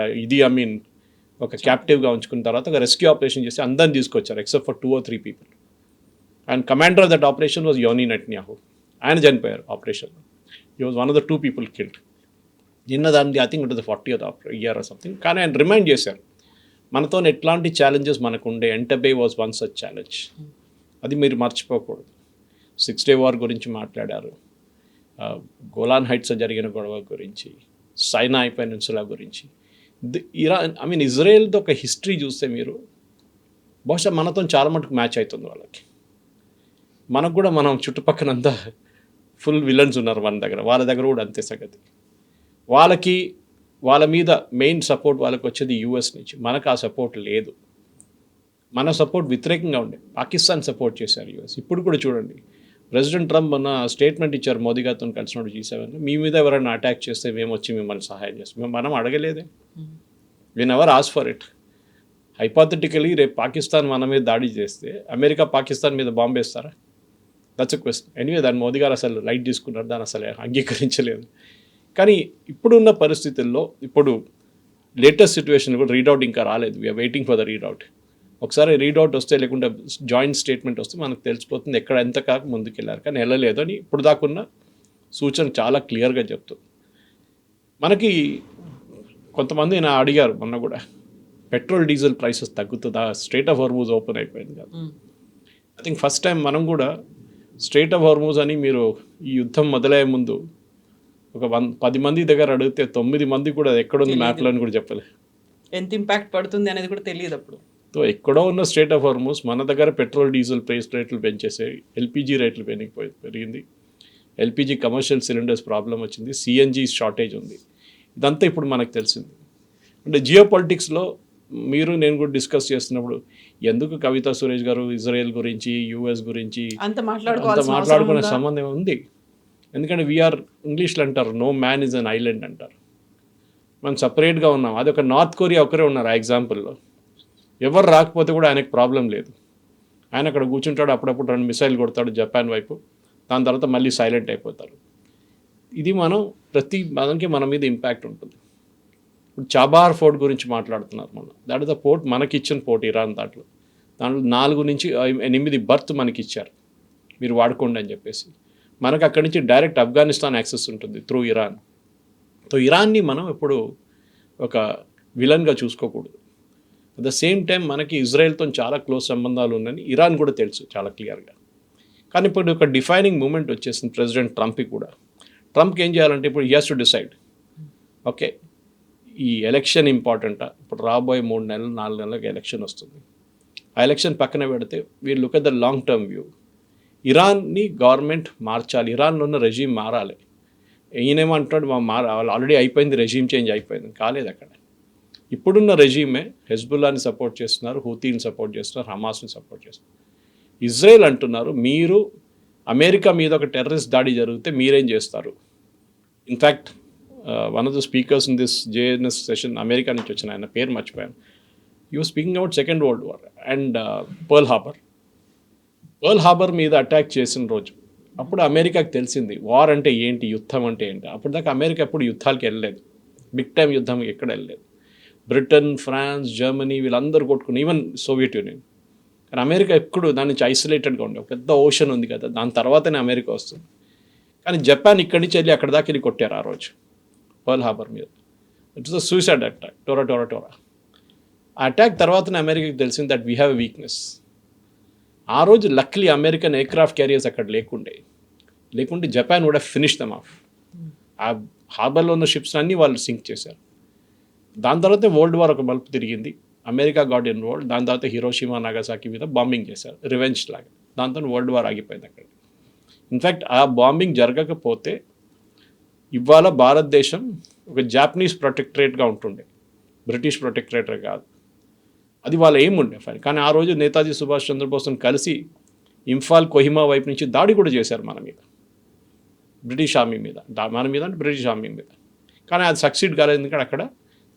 ఒక క్యాప్టివ్గా ఉంచుకున్న తర్వాత ఒక రెస్క్యూ ఆపరేషన్ చేసి అందరిని తీసుకొచ్చారు except for 2 or 3 people. And commander of that operation was Yoni Netanyahu. ఆయన చనిపోయారు ఆపరేషన్లో. He was one of the 2 people killed. నిన్న దాన్ని I think it was the 40th year or something. కానీ ఆయన రిమైండ్ చేశారు మనతో ఎట్లాంటి ఛాలెంజెస్ మనకు ఉండే, ఎంటబే వాజ్ వన్ సచ్ ఛాలెంజ్, అది మీరు మర్చిపోకూడదు. 6 Day War గురించి మాట్లాడారు, గోలాన్ హైట్స్ జరిగిన గొడవ గురించి, సైనాయ్ పెనిన్సులా గురించి. ఇజ్రాయెల్తో ఒక హిస్టరీ చూస్తే మీరు బహుశా మనతో చాలా మటుకు మ్యాచ్ అవుతుంది వాళ్ళకి. మనకు కూడా మనం చుట్టుపక్కలంతా ఫుల్ విలన్స్ ఉన్నారు మన దగ్గర, వాళ్ళ దగ్గర కూడా అంతే సంగతి. వాళ్ళ మీద మెయిన్ సపోర్ట్ వాళ్ళకి వచ్చేది యూఎస్ నుంచి. మనకు ఆ సపోర్ట్ లేదు. మన సపోర్ట్ వ్యతిరేకంగా ఉండే, పాకిస్తాన్ సపోర్ట్ చేశారు యూఎస్. ఇప్పుడు కూడా చూడండి, ప్రెసిడెంట్ ట్రంప్ మొన్న స్టేట్మెంట్ ఇచ్చారు మోదీ గారితో కలిసినప్పుడు G7, మీ మీద ఎవరైనా అటాక్ చేస్తే మేము వచ్చి మిమ్మల్ని సహాయం చేస్తాం. మనం అడగలేదే, we never ask for it. Hypothetically రేపు పాకిస్తాన్ మన మీద దాడి చేస్తే అమెరికా పాకిస్తాన్ మీద బాంబు వేస్తారా? That's a question. ఎనీవే దాన్ని మోదీ గారు అసలు లైట్ తీసుకున్నారు, దాన్ని అసలు అంగీకరించలేదు. కానీ ఇప్పుడున్న పరిస్థితుల్లో ఇప్పుడు లేటెస్ట్ సిచ్యువేషన్ కూడా రీడౌట్ ఇంకా రాలేదు. We're waiting for the readout. ఒకసారి రీడౌట్ వస్తే లేకుంటే జాయింట్ స్టేట్మెంట్ వస్తే మనకు తెలిసిపోతుంది ఎక్కడ ఎంత కాక ముందుకెళ్ళారు. కానీ వెళ్ళలేదు అని ఇప్పుడు దాకున్న సూచన చాలా క్లియర్గా చెప్తుంది. మనకి కొంతమంది నా అడిగారు మొన్న కూడా, పెట్రోల్ డీజిల్ ప్రైసెస్ తగ్గుతుందా, స్ట్రైట్ ఆఫ్ హార్మూజ్ ఓపెన్ అయిపోయింది కదా. ఐ థింక్ ఫస్ట్ టైం మనం కూడా స్ట్రైట్ ఆఫ్ హార్మూజ్ అని మీరు ఈ యుద్ధం మొదలయ్యే ముందు ఒక 10 మంది దగ్గర అడిగితే 9 మంది కూడా ఎక్కడుంది మ్యాప్లో అని కూడా చెప్పలేదు. ఎంత ఇంపాక్ట్ పడుతుంది అనేది కూడా తెలియదు అప్పుడు. సో ఎక్కడో ఉన్న స్ట్రైట్ ఆఫ్ హార్మూజ్ మన దగ్గర పెట్రోల్ డీజిల్ ప్రైస్ రేట్లు పెంచేసాయి, ఎల్పిజి రేట్లు పెరిగింది, ఎల్పిజి కమర్షియల్ సిలిండర్స్ ప్రాబ్లం వచ్చింది, సిఎన్జి షార్టేజ్ ఉంది. ఇదంతా ఇప్పుడు మనకు తెలిసింది. అంటే జియో పొలిటిక్స్లో మీరు నేను కూడా డిస్కస్ చేస్తున్నప్పుడు ఎందుకు కవితా సురేష్ గారు ఇజ్రాయెల్ గురించి యుఎస్ గురించి అంత మాట్లాడుకునే సంబంధం ఉంది. ఎందుకంటే వీఆర్ ఇంగ్లీష్లో అంటారు no man is an island అంటారు. మనం సపరేట్గా ఉన్నాం. అది ఒక నార్త్ కొరియా ఒకరే ఉన్నారు ఆ ఎగ్జాంపుల్లో. ఎవరు రాకపోతే కూడా ఆయనకు ప్రాబ్లం లేదు. ఆయన అక్కడ కూర్చుంటాడు, అప్పుడప్పుడు 2 మిసైల్ కొడతాడు జపాన్ వైపు, దాని తర్వాత మళ్ళీ సైలెంట్ అయిపోతారు. ఇది ప్రతి మనకి మన మీద ఇంపాక్ట్ ఉంటుంది. ఇప్పుడు చాబార్ ఫోర్ట్ గురించి మాట్లాడుతున్నారు మనం. దట్ ఇస్ ద పోర్ట్ మనకి ఇచ్చిన పోర్ట్ ఇరాన్. దాంట్లో 4 నుంచి 8 బర్త్ మనకి ఇచ్చారు, మీరు వాడుకోండి అని చెప్పేసి. మనకు అక్కడి నుంచి డైరెక్ట్ ఆఫ్ఘనిస్తాన్ యాక్సెస్ ఉంటుంది త్రూ ఇరాన్. సో ఇరాన్ని మనం ఎప్పుడు ఒక విలన్గా చూసుకోకూడదు. అట్ ద సేమ్ టైం మనకి ఇజ్రాయెల్తో చాలా క్లోజ్ సంబంధాలు ఉన్నాయని ఇరాన్ కూడా తెలుసు చాలా క్లియర్గా. కానీ ఇప్పుడు ఒక డిఫైనింగ్ మూమెంట్ వచ్చేసింది ప్రెసిడెంట్ ట్రంప్కి కూడా. ట్రంప్కి ఏం చేయాలంటే ఇప్పుడు he has to decide, okay ఈ ఎలక్షన్ ఇంపార్టెంటా, ఇప్పుడు రాబోయే 3 నెలలు 4 నెలలకు ఎలక్షన్ వస్తుంది. ఆ ఎలక్షన్ పక్కన పెడితే వీళ్ళు look at the long term view. ఇరాన్ని గవర్నమెంట్ మార్చాలి, ఇరాన్లో ఉన్న రెజీమ్ మారాలి. ఈయనేమంటాడు వాళ్ళు ఆల్రెడీ అయిపోయింది, రెజీమ్ చేంజ్ అయిపోయింది. కాలేదు అక్కడ. ఇప్పుడున్న రెజీమే హెజ్బుల్లాని సపోర్ట్ చేస్తున్నారు, హూతీని సపోర్ట్ చేస్తున్నారు, హమాస్ని సపోర్ట్ చేస్తున్నారు. ఇజ్రాయెల్ అంటున్నారు మీరు అమెరికా మీద ఒక టెర్రరిస్ట్ దాడి జరిగితే మీరేం చేస్తారు. In fact one of the speakers in this JNS session America నుంచి వచ్చిన ఆయన పేరు మర్చిపోయాను. You speaking about second world war and pearl harbour మీద అటాక్ చేసిన రోజు అప్పుడు అమెరికాకి తెలిసింది వార్ అంటే ఏంటి, యుద్ధం అంటే ఏంటి. అప్పుడు దాకా అమెరికా ఎప్పుడు యుద్ధాలకు వెళ్ళలేదు, బిగ్ టైం యుద్ధం ఎక్కడ వెళ్ళలేదు. బ్రిటన్, ఫ్రాన్స్, జర్మనీ వీళ్ళందరూ కొట్టుకుని, ఈవెన్ సోవియట్ యూనియన్. కానీ అమెరికా ఎప్పుడు దాని నుంచి ఐసోలేటెడ్గా ఉండే, ఒక పెద్ద ఓషన్ ఉంది కదా, దాని తర్వాతనే అమెరికా వస్తుంది. కానీ జపాన్ ఇక్కడి నుంచి వెళ్ళి అక్కడ దాకా వెళ్ళి కొట్టారు ఆ రోజు పర్ల్ హార్బర్ మీద. It's a suicide attack, Torah. ఆ అటాక్ తర్వాతనే అమెరికాకి తెలిసింది that we have a weakness. ఆ రోజు లక్లీ అమెరికన్ ఎయిర్క్రాఫ్ట్ క్యారియర్స్ అక్కడ లేకుంటే జపాన్ కూడా ఫినిష్ దమ్ ఆఫ్. ఆ హార్బర్లో ఉన్న షిప్స్ అన్నీ వాళ్ళు సింక్ చేశారు. దాని తర్వాత వరల్డ్ వార్ ఒక మలుపు తిరిగింది, అమెరికా గాట్ ఇన్వాల్వ్డ్. దాని తర్వాత హిరోషిమా, నాగసాకి మీద బాంబింగ్ చేశారు రివెంజ్ లాగా. దాంతో వరల్డ్ వార్ ఆగిపోయింది అక్కడ. ఇన్ఫ్యాక్ట్ ఆ బాంబింగ్ జరగకపోతే ఇవాళ భారతదేశం ఒక జాపనీస్ ప్రొటెక్టరేట్గా ఉంటుండే, బ్రిటిష్ ప్రొటెక్టరేట్ కాదు. అది వాళ్ళ ఏం ఉండే ఫైన్. కానీ ఆ రోజు నేతాజీ సుభాష్ చంద్రబోస్ని కలిసి ఇంఫాల్, కొహిమా వైపు నుంచి దాడి కూడా చేశారు మన మీద, బ్రిటిష్ ఆర్మీ మీద. మన మీద అంటే బ్రిటిష్ ఆర్మీ మీద. కానీ అది సక్సీడ్ కాలేదు, ఎందుకంటే అక్కడ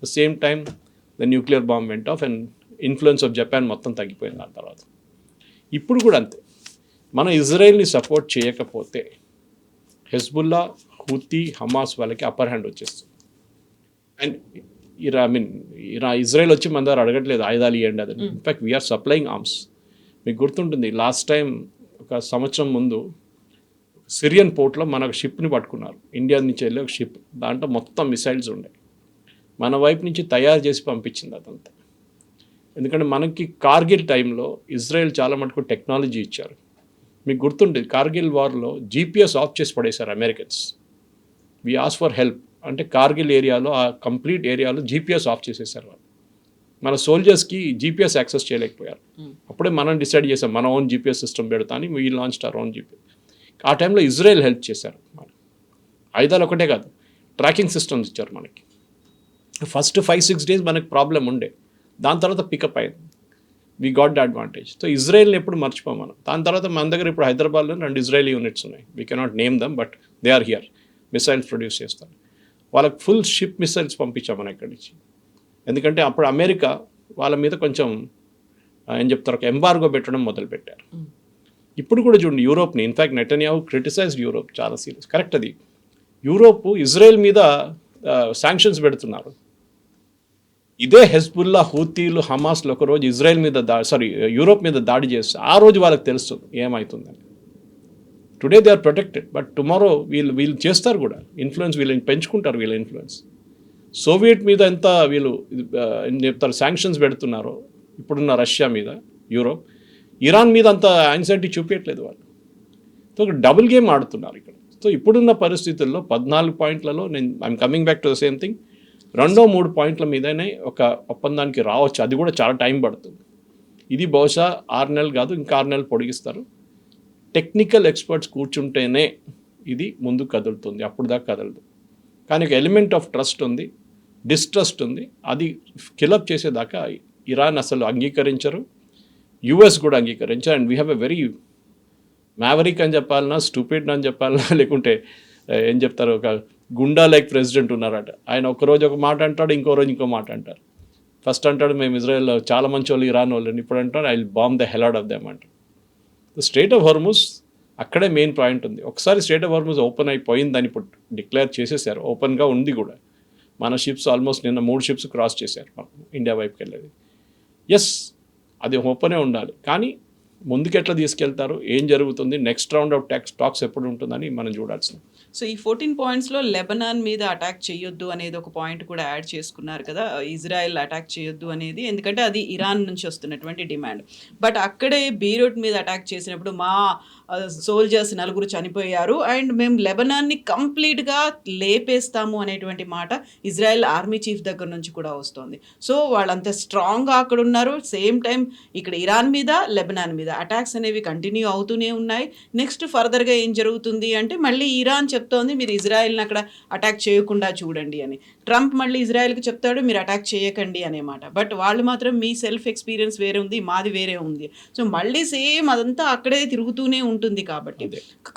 the same time the nuclear bomb went off and influence of Japan మొత్తం తగ్గిపోయింది దాని తర్వాత. ఇప్పుడు కూడా అంతే, మనం ఇజ్రాయెల్ని సపోర్ట్ చేయకపోతే హెజ్బుల్లా, హూతీ, హమాస్ వాళ్ళకి అప్పర్ హ్యాండ్ వచ్చేస్తుంది. అండ్ ఇజ్రాయెల్ వచ్చి మన దగ్గర అడగట్లేదు ఆయుధాలు ఇవ్వండి అది. In fact we are supplying arms. మీకు గుర్తుంటుంది లాస్ట్ టైం ఒక సంవత్సరం ముందు సిరియన్ పోర్ట్లో మన షిప్ని పట్టుకున్నారు, ఇండియా నుంచి వెళ్ళి ఒక షిప్. దాంట్లో మొత్తం మిసైల్స్ ఉండే, మన వైపు నుంచి తయారు చేసి పంపించింది అదంతా. ఎందుకంటే మనకి కార్గిల్ టైంలో ఇజ్రాయెల్ చాలా మటుకు టెక్నాలజీ ఇచ్చారు. మీకు గుర్తుంటుంది కార్గిల్ వార్లో జీపీఎస్ ఆఫ్ చేసి పడేశారు Americans. We ask for help అంటే కార్గిల్ ఏరియాలో, ఆ కంప్లీట్ ఏరియాలో జీపీఎస్ ఆఫ్ చేసేసారు వాళ్ళు. మన సోల్జర్స్కి జీపీఎస్ యాక్సెస్ చేయలేకపోయారు. అప్పుడే మనం డిసైడ్ చేసాం మన ఓన్ జీపీఎస్ సిస్టమ్ పెడతా అని. We launched our own GPS. ఆ టైంలో ఇజ్రాయెల్ హెల్ప్ చేశారు. ఆయుధాలు ఒకటే కాదు, ట్రాకింగ్ సిస్టమ్స్ ఇచ్చారు మనకి. ఫస్ట్ 5-6 డేస్ మనకి ప్రాబ్లం ఉండే, దాని తర్వాత పికప్ అయింది. We got the advantage. So ఇజ్రాయెల్ని ఎప్పుడు మర్చిపోం మనం. దాని తర్వాత మన దగ్గర ఇప్పుడు హైదరాబాద్లో 2 ఇజ్రాయలీ యూనిట్స్ ఉన్నాయి. We cannot name them, but they are here. Missiles produce చేస్తారు. వాళ్ళకి ఫుల్ షిప్ మిసైల్స్ పంపించాం మనం ఇక్కడి నుంచి. ఎందుకంటే అప్పుడు అమెరికా వాళ్ళ మీద కొంచెం ఏం చెప్తారు, ఒక ఎంబార్గో పెట్టడం మొదలుపెట్టారు. ఇప్పుడు కూడా చూడండి యూరోప్ని, ఇన్ఫ్యాక్ట్ నెటన్యాహు క్రిటిసైజ్డ్ యూరోప్ చాలా సీరియస్, కరెక్ట్ అది. యూరోప్ ఇజ్రాయెల్ మీద శాంక్షన్స్ పెడుతున్నారు. ఇదే హెజ్బుల్లా, హూతీలు, హమాస్లు ఒకరోజు ఇజ్రాయెల్ మీద యూరోప్ మీద దాడి చేస్తే ఆ రోజు వాళ్ళకి తెలుస్తుంది ఏమవుతుందని. Today they are protected, but tomorrow వీళ్ళు చేస్తారు కూడా ఇన్ఫ్లుయెన్స్, వీళ్ళని పెంచుకుంటారు వీళ్ళ ఇన్ఫ్లుయెన్స్. సోవియట్ మీద ఎంత వీళ్ళు చెప్తారు శాంక్షన్స్ పెడుతున్నారో ఇప్పుడున్న రష్యా మీద యూరోప్, ఇరాన్ మీద అంత యాంగ్జైటీ చూపించట్లేదు వాళ్ళు. సో ఒక డబుల్ గేమ్ ఆడుతున్నారు ఇక్కడ. సో ఇప్పుడున్న పరిస్థితుల్లో 14 పాయింట్లలో I'm coming back to the same thing, 2-3 పాయింట్ల మీదనే ఒక ఒప్పందానికి రావచ్చు. అది కూడా చాలా టైం పడుతుంది. ఇది బహుశా 6 నెలలు కాదు, ఇంకా 6 నెలలు పొడిగిస్తారు. టెక్నికల్ ఎక్స్పర్ట్స్ కూర్చుంటేనే ఇది ముందు కదులుతుంది, అప్పుడు దాకా కదలదు. కానీ ఒక ఎలిమెంట్ ఆఫ్ ట్రస్ట్ ఉంది, డిస్ట్రస్ట్ ఉంది. అది కిలప్ చేసేదాకా ఇరాన్ అసలు అంగీకరించరు, యుఎస్ కూడా అంగీకరించరు. And we have a very maverick అని చెప్పాలన్నా, స్టూపిడ్ అని చెప్పాలన్నా, లేకుంటే ఏం చెప్తారు, ఒక గుండా లైక్ ప్రెసిడెంట్ ఉన్నారట. ఆయన ఒకరోజు ఒక మాట అంటాడు, ఇంకో రోజు ఇంకో మాట అంటారు. ఫస్ట్ అంటాడు మేము ఇజ్రాయెల్ చాలా మంచి వాళ్ళు, ఇరాన్ వాళ్ళని. ఇప్పుడు అంటాడు I will bomb the hell out of them అంటారు. స్ట్రెయిట్ ఆఫ్ హార్ముజ్ అక్కడే మెయిన్ పాయింట్ ఉంది. ఒకసారి స్ట్రెయిట్ ఆఫ్ హార్ముజ్ ఓపెన్ అయిపోయిందని ఇప్పుడు డిక్లేర్ చేసేసారు, ఓపెన్గా ఉంది కూడా. మన షిప్స్ ఆల్మోస్ట్ నిన్న 3 షిప్స్ క్రాస్ చేశారు ఇండియా వైపుకి వెళ్ళేది. ఎస్, అది ఓపెనే ఉండాలి, కానీ ముందుకు ఎట్లా తీసుకెళ్తారు, ఏం జరుగుతుంది, నెక్స్ట్ రౌండ్ ఆఫ్ టాక్స్ ఎప్పుడు ఉంటుందని మనం చూడాల్సింది. సో ఈ 14 పాయింట్స్లో లెబనాన్ మీద అటాక్ చేయొద్దు అనేది ఒక పాయింట్ కూడా యాడ్ చేసుకున్నారు కదా, ఇజ్రాయెల్ అటాక్ చేయొద్దు అనేది, ఎందుకంటే అది ఇరాన్ నుంచి వస్తున్నటువంటి డిమాండ్. బట్ అక్కడే బీరూట్ మీద అటాక్ చేసినప్పుడు మా సోల్జర్స్ 4 చనిపోయారు అండ్ మేము లెబనాన్ని కంప్లీట్గా లేపేస్తాము అనేటువంటి మాట ఇజ్రాయెల్ ఆర్మీ చీఫ్ దగ్గర నుంచి కూడా వస్తుంది. సో వాళ్ళంత స్ట్రాంగ్గా అక్కడ ఉన్నారు. సేమ్ టైం ఇక్కడ ఇరాన్ మీద, లెబనాన్ మీద అటాక్స్ అనేవి కంటిన్యూ అవుతూనే ఉన్నాయి. నెక్స్ట్ ఫర్దర్గా ఏం జరుగుతుంది అంటే మళ్ళీ ఇరాన్ చెప్తోంది మీరు ఇజ్రాయెల్ని అక్కడ అటాక్ చేయకుండా చూడండి అని. ట్రంప్ మళ్ళీ ఇజ్రాయెల్కి చెప్తాడు మీరు అటాక్ చేయకండి అనే మాట. బట్ వాళ్ళు మాత్రం మీ సెల్ఫ్ ఎక్స్పీరియన్స్ వేరే ఉంది, మాది వేరే ఉంది. సో మళ్ళీ సేమ్ అదంతా అక్కడే తిరుగుతూనే ఉంటుంది. కాబట్టి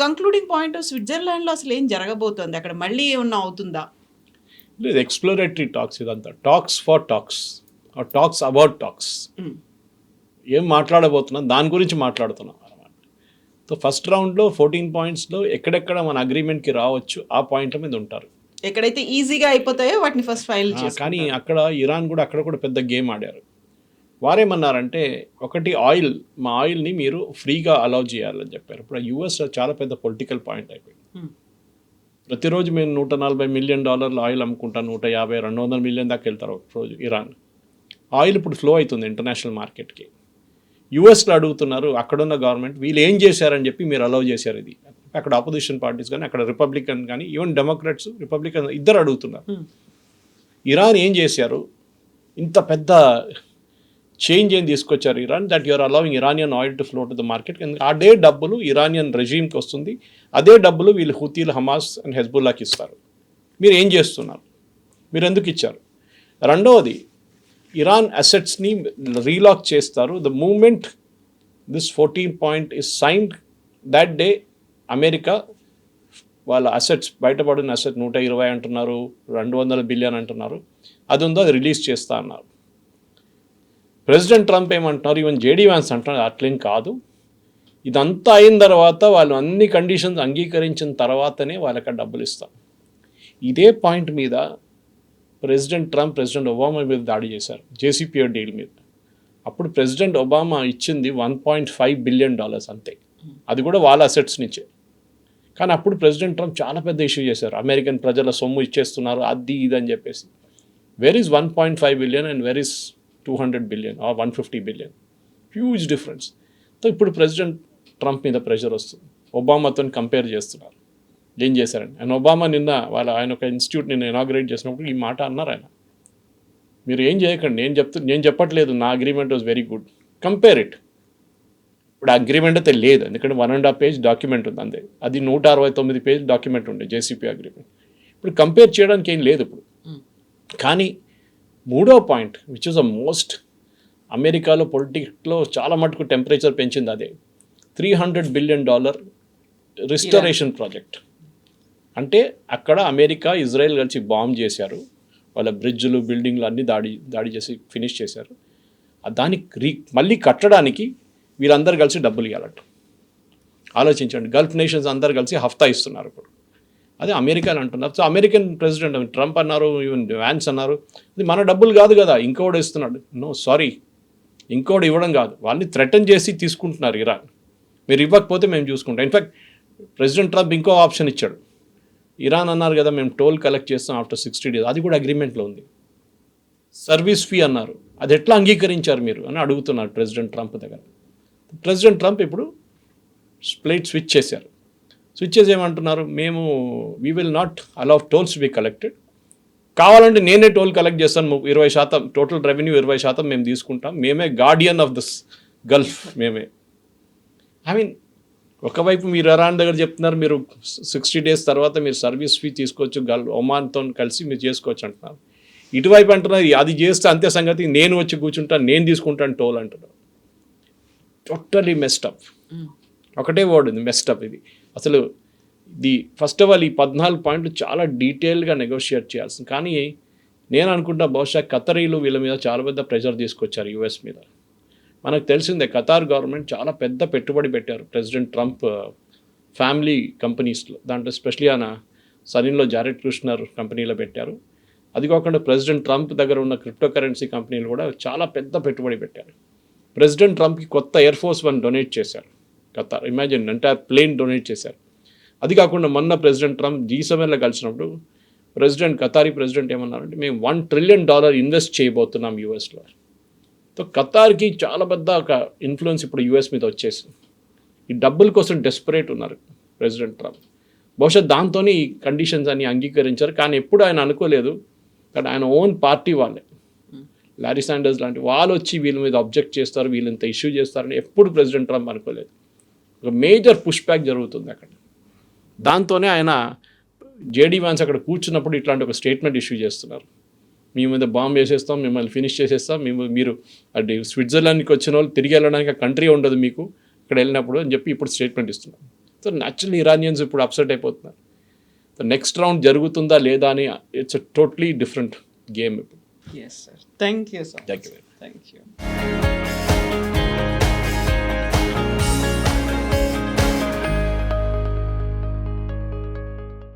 కంక్లూడింగ్ పాయింట్ స్విట్జర్లాండ్లో అసలు ఏం జరగబోతోంది, అక్కడ మళ్ళీ ఏమన్నా అవుతుందా? లేదు, ఎక్స్ప్లోరేటరీ టాక్స్ ఇదంతా, talks for talks, talks about talks. ఏం మాట్లాడబోతున్నాం దాని గురించి మాట్లాడుతున్నాం అన్నమాట. సో ఫస్ట్ రౌండ్లో 14 పాయింట్స్లో ఎక్కడెక్కడ మన అగ్రిమెంట్కి రావచ్చు ఆ పాయింట్ల మీద ఉంటారు. ఎక్కడైతే ఈజీగా అయిపోతాయో వాటిని ఫస్ట్ ఫైల్ చేసి. కానీ అక్కడ ఇరాన్ కూడా అక్కడ కూడా పెద్ద గేమ్ ఆడారు. వారేమన్నారంటే ఒకటి ఆయిల్, మా ఆయిల్ని మీరు ఫ్రీగా అలౌ చేయాలని చెప్పారు. ఇప్పుడు యూఎస్ చాలా పెద్ద పొలిటికల్ పాయింట్ అయిపోయింది. ప్రతిరోజు మేము $140 మిలియన్ ఆయిల్ అమ్ముకుంటాం, 150, 200 మిలియన్ దాకా వెళ్తారు ఒక రోజు ఇరాన్. ఆయిల్ ఇప్పుడు ఫ్లో అవుతుంది ఇంటర్నేషనల్ మార్కెట్కి. యూఎస్లో అడుగుతున్నారు అక్కడున్న గవర్నమెంట్ వీళ్ళు ఏం చేశారని చెప్పి మీరు అలౌ చేశారు ఇది. అక్కడ ఆపోజిషన్ పార్టీస్ కానీ, అక్కడ రిపబ్లికన్ కానీ, ఈవెన్ డెమోక్రాట్స్, రిపబ్లికన్ ఇద్దరు అడుగుతున్నారు ఇరాన్ ఏం చేశారు, ఇంత పెద్ద చేంజ్ ఏం తీసుకొచ్చారు Iran, that you are allowing Iranian oil to flow to the market. అదే డబ్బులు ఇరానియన్ రెజీమ్కి వస్తుంది, అదే డబ్బులు వీళ్ళు హూతీలు, హమాస్ అండ్ హెజ్బుల్లాకి ఇస్తారు. మీరు ఏం చేస్తున్నారు, మీరు ఎందుకు ఇచ్చారు? రెండవది, ఇరాన్ అసెట్స్ని రీలాక్ చేస్తారు. The moment this 14 point is signed, that day America వాళ్ళ అసెట్స్, బయటపడిన అసెట్ 120 అంటున్నారు, 200 బిలియన్ అంటున్నారు, అది ఉందో అది రిలీజ్ చేస్తా అన్నారు. ప్రెసిడెంట్ ట్రంప్ ఏమంటున్నారు, ఈవెన్ జేడీ వ్యాన్స్ అంటున్నారు అట్లేం కాదు, ఇదంతా అయిన తర్వాత వాళ్ళు అన్ని కండిషన్స్ అంగీకరించిన తర్వాతనే వాళ్ళకి డబ్బులు ఇస్తాం. ఇదే పాయింట్ మీద ప్రెసిడెంట్ ట్రంప్ ప్రెసిడెంట్ ఒబామా మీద దాడి చేశారు, జేసీపీఓ డీల్ మీద. అప్పుడు ప్రెసిడెంట్ ఒబామా ఇచ్చింది $1.5 బిలియన్ అంతే, అది కూడా వాళ్ళ అసెట్స్ నుంచే. కానీ అప్పుడు ప్రెసిడెంట్ ట్రంప్ చాలా పెద్ద ఇష్యూ చేశారు, అమెరికన్ ప్రజల సొమ్ము ఇచ్చేస్తున్నారు అది ఇది అని చెప్పేసి. Where is 1.5 billion and where is 200 billion or 150 billion, huge difference. So ఇప్పుడు ప్రెసిడెంట్ ట్రంప్ మీద ప్రెషర్ వస్తుంది, ఒబామాతో కంపేర్ చేస్తున్నారు ఏం చేశారని. అండ్ ఒబామా నిన్న ఆయన ఒక ఇన్స్టిట్యూట్ నిన్న ఇనాగ్రేట్ చేసినప్పుడు ఈ మాట అన్నారు ఆయన, మీరు ఏం చేయకండి, నేను చెప్పట్లేదు నా agreement was very good, compare it. ఇప్పుడు అగ్రిమెంట్ అయితే లేదు, ఎందుకంటే 1.5 పేజ్ డాక్యుమెంట్ ఉంది అంతే, అది 169 పేజ్ డాక్యుమెంట్ ఉండే జేసీపీ అగ్రిమెంట్. ఇప్పుడు కంపేర్ చేయడానికి ఏం లేదు ఇప్పుడు. కానీ మూడో point which is the most, అమెరికాలో పొలిటిక్స్లో చాలా మటుకు టెంపరేచర్ పెంచింది అదే, $300 బిలియన్ రిస్టరేషన్ ప్రాజెక్ట్. అంటే అక్కడ అమెరికా, ఇజ్రాయెల్ కలిసి బాంబ్ చేశారు, వాళ్ళ బ్రిడ్జ్లు, బిల్డింగ్లు అన్నీ దాడి చేసి ఫినిష్ చేశారు. దానికి మళ్ళీ కట్టడానికి వీళ్ళందరూ కలిసి డబ్బులు ఇవ్వాలంట. ఆలోచించండి, గల్ఫ్ నేషన్స్ అందరు కలిసి హఫ్తా ఇస్తున్నారు ఇప్పుడు. అదే అమెరికాని అంటున్నారు. సో అమెరికన్ ప్రెసిడెంట్ ట్రంప్ అన్నారు, ఈవెన్ వ్యాన్స్ అన్నారు, ఇది మన డబ్బులు కాదు కదా, ఇంకోటి ఇస్తున్నాడు. నో సారీ, ఇంకోటి ఇవ్వడం కాదు, వాళ్ళని థ్రెటన్ చేసి తీసుకుంటున్నారు ఇరాన్. మీరు ఇవ్వకపోతే మేము చూసుకుంటాం. ఇన్ఫ్యాక్ట్ ప్రెసిడెంట్ ట్రంప్ ఇంకో ఆప్షన్ ఇచ్చాడు. ఇరాన్ అన్నారు కదా మేము టోల్ కలెక్ట్ చేస్తాం ఆఫ్టర్ 60 days, అది కూడా అగ్రిమెంట్లో ఉంది. సర్వీస్ ఫీ అన్నారు, అది ఎట్లా అంగీకరించారు మీరు అని అడుగుతున్నారు ప్రెసిడెంట్ ట్రంప్ దగ్గర. ప్రెసిడెంట్ ట్రంప్ ఇప్పుడు స్విచ్ చేశారు. స్విచ్ చేసి ఏమంటున్నారు, మేము we will not allow tolls B collected, కావాలంటే నేనే టోల్ కలెక్ట్ చేస్తాను, 20% టోటల్ రెవెన్యూ 20% మేము తీసుకుంటాం, మేమే గార్డియన్ ఆఫ్ దిస్ గల్ఫ్, మేమే. ఐ మీన్ ఒకవైపు మీరు ఇరాన్ దగ్గర చెప్తున్నారు మీరు 60 days తర్వాత మీరు సర్వీస్ ఫీ తీసుకోవచ్చు, ఒమాన్తో కలిసి మీరు చేసుకోవచ్చు అంటున్నారు. ఇటువైపు అంటున్నారు అది చేస్తే అంతే సంగతి, నేను వచ్చి కూర్చుంటాను, నేను తీసుకుంటాను టోల్ అంటున్నారు. టోటలీ మెస్టప్. ఒకటే వర్డ్ ఉంది, మెస్టప్. ఇది అసలు ఇది ఫస్ట్ ఆఫ్ ఆల్ ఈ 14 పాయింట్లు చాలా డీటెయిల్గా నెగోషియేట్ చేయాల్సింది. కానీ నేను అనుకుంటా బహుశా ఖతరీలు వీళ్ళ మీద చాలా పెద్ద ప్రెషర్ తీసుకొచ్చారు యూఎస్ మీద. మనకు తెలిసిందే ఖతార్ గవర్నమెంట్ చాలా పెద్ద పెట్టుబడి పెట్టారు ప్రెసిడెంట్ ట్రంప్ ఫ్యామిలీ కంపెనీస్లో, దాంట్లో ఎస్పెషలీ ఆయన సరిన్లో జారెడ్ కుష్నర్ కంపెనీలో పెట్టారు. అది కాకుండా ప్రెసిడెంట్ ట్రంప్ దగ్గర ఉన్న క్రిప్టో కరెన్సీ కంపెనీలు కూడా చాలా పెద్ద పెట్టుబడి పెట్టారు. ప్రెసిడెంట్ ట్రంప్కి కొత్త ఎయిర్ ఫోర్స్ 1 డొనేట్ చేశారు Qatar. Imagine, entire plane donate చేశారు. అది కాకుండా మొన్న ప్రెసిడెంట్ ట్రంప్ G7లో కలిసినప్పుడు ఖతారీ ప్రెసిడెంట్ ఏమన్నారంటే మేము $1 trillion ఇన్వెస్ట్ చేయబోతున్నాం యూఎస్లో. సో ఖతార్కి చాలా పెద్ద ఒక ఇన్ఫ్లుయెన్స్ ఇప్పుడు యూఎస్ మీద వచ్చేసింది. ఈ డబ్బుల కోసం డెస్పరేట్ ఉన్నారు ప్రెసిడెంట్ ట్రంప్. బహుశా దాంతో ఈ కండిషన్స్ అన్ని అంగీకరించారు. కానీ ఎప్పుడు ఆయన అనుకోలేదు, కానీ ఆయన ఓన్ పార్టీ వాళ్ళే, లారీ శాండర్స్ లాంటి వాళ్ళు వచ్చి వీళ్ళ మీద అబ్జెక్ట్ చేస్తారు, వీళ్ళు ఇంత ఇష్యూ చేస్తారని ఎప్పుడు ప్రెసిడెంట్ ట్రంప్ అనుకోలేదు. ఒక మేజర్ పుష్ బ్యాక్ జరుగుతుంది అక్కడ. దాంతోనే ఆయన జేడీ వ్యాన్స్ అక్కడ కూర్చున్నప్పుడు ఇట్లాంటి ఒక స్టేట్మెంట్ ఇష్యూ చేస్తున్నారు, మీ మీద బాంబు వేసేస్తాం, మిమ్మల్ని ఫినిష్ చేసేస్తాం, మీరు అది స్విట్జర్లాండ్కి వచ్చిన వాళ్ళు తిరిగి వెళ్ళడానికి ఆ కంట్రీ ఉండదు మీకు ఇక్కడ వెళ్ళినప్పుడు అని చెప్పి ఇప్పుడు స్టేట్మెంట్ ఇస్తున్నారు. సో న్యాచురల్ ఇరానియన్స్ ఇప్పుడు అప్సెట్ అయిపోతున్నారు. సో నెక్స్ట్ రౌండ్ జరుగుతుందా లేదా అని it's a totally different game ఇప్పుడు. Yes, sir. Thank you so much. Thank you. Thank you.